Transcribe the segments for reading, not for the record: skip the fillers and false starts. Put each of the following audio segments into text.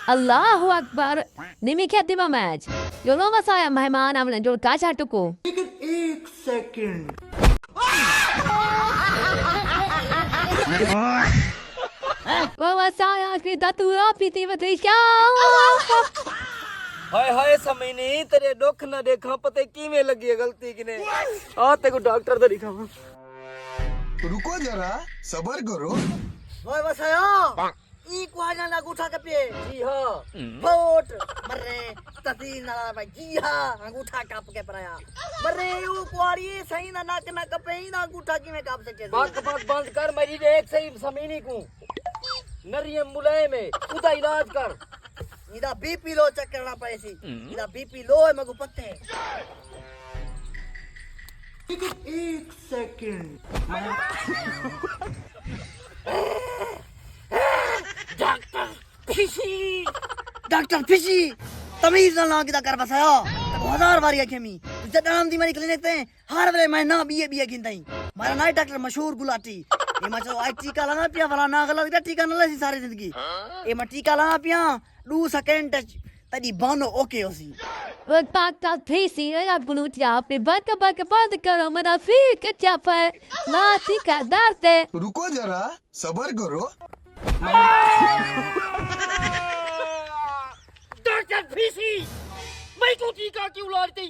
Allahu Akbar. Nimikhet di ba match? Yo lo masaya mehman amlan jo kacha tuko. लेकिन एक second Wo masaya kita tu piti batrisha. हाय हाय समीनी तेरे दुख न देखा पते किवें लगी है गलती किने आ तेको डॉक्टर तो दिखावा रुको जरा सबर करो ओए बसाया ई क्वाजा ना अंगूठा के पे जी हां वोट मरे तती ना भाई जी हां अंगूठा काप के पराया मरे वो क्वारी सही ना नाक ना कपे ही ना अंगूठा की में काप सके बक बंद कर मेरी देख सही समीनी को नरियम मुलायम है उदा इलाज कर इदा बीपी लो चेक करना पड़े सी इदा बीपी लो है मगु पत्ते लेकिन एक सेकंड डॉक्टर फिशी तमीज ना लाग कर बसाया तब हजार बार ये खेमी जदाम दी मेरी क्लिनिक पे हर वेले मैं ना बीए गिनताई मारा नाई डॉक्टर मशहूर गुलाटी ये मैं जो आई टीका लगा पिया वाला ना गलत टीका न लसी सारी जिंदगी ये मैं टीका लगा पिया 2 सेकंड तदी बानो ओके होसी Wag pakta pisi ya bulut ya pe baka bad karo mera fik kya pa la tika darte. रुको जरा सबर करो डॉक्टर फीसी मैं को टीका क्यों लाड़ती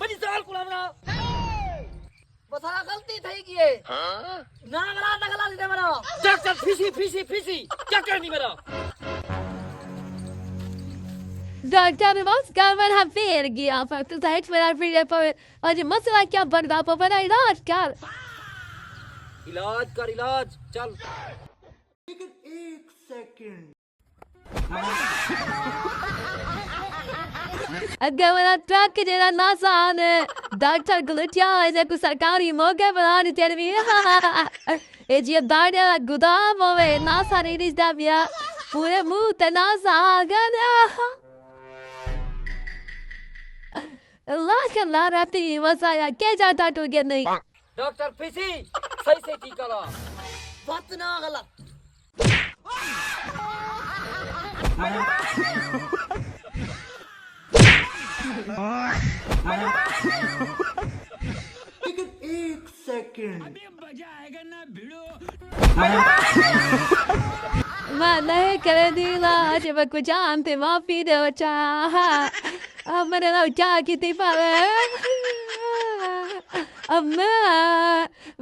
बड़ी साल कुलावना बसा गलती થઈ ગઈ ના ગલા લીધે મરો डॉक्टर फीसी क्या करनी मेरा Doctor was government have fair gya pa tu sait mera free pa aaj masla kya banda pa bana ilaj kar. इलाज कर इलाज चल लेकिन एक सेकंड अगर मेरा ट्रक जरा ना सान डॉक्टर गलतिया ऐसे कुछ सरकारी मौके पर आने तेरे भी ये जी दाढ़िया गुदाम होवे ना सारे रिश्ता बिया पूरे मुंह ते ना सागन अल्लाह का ला रहती मसाया क्या जाता तो क्या नहीं डॉक्टर फीसी सही से टीका ला बात ना गलत लेकिन एक सेकंड मैं नहीं कर दिला जब कुछ जानते माफी दो चाह अब मैंने ना क्या कितनी पावे अब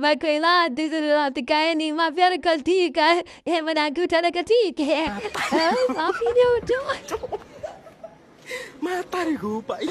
मैं कोई लाद दिलाते कहे नहीं मैं फिर कल ठीक है ये मना कुछ अलग ठीक है माफी दो मैं तारे को पाई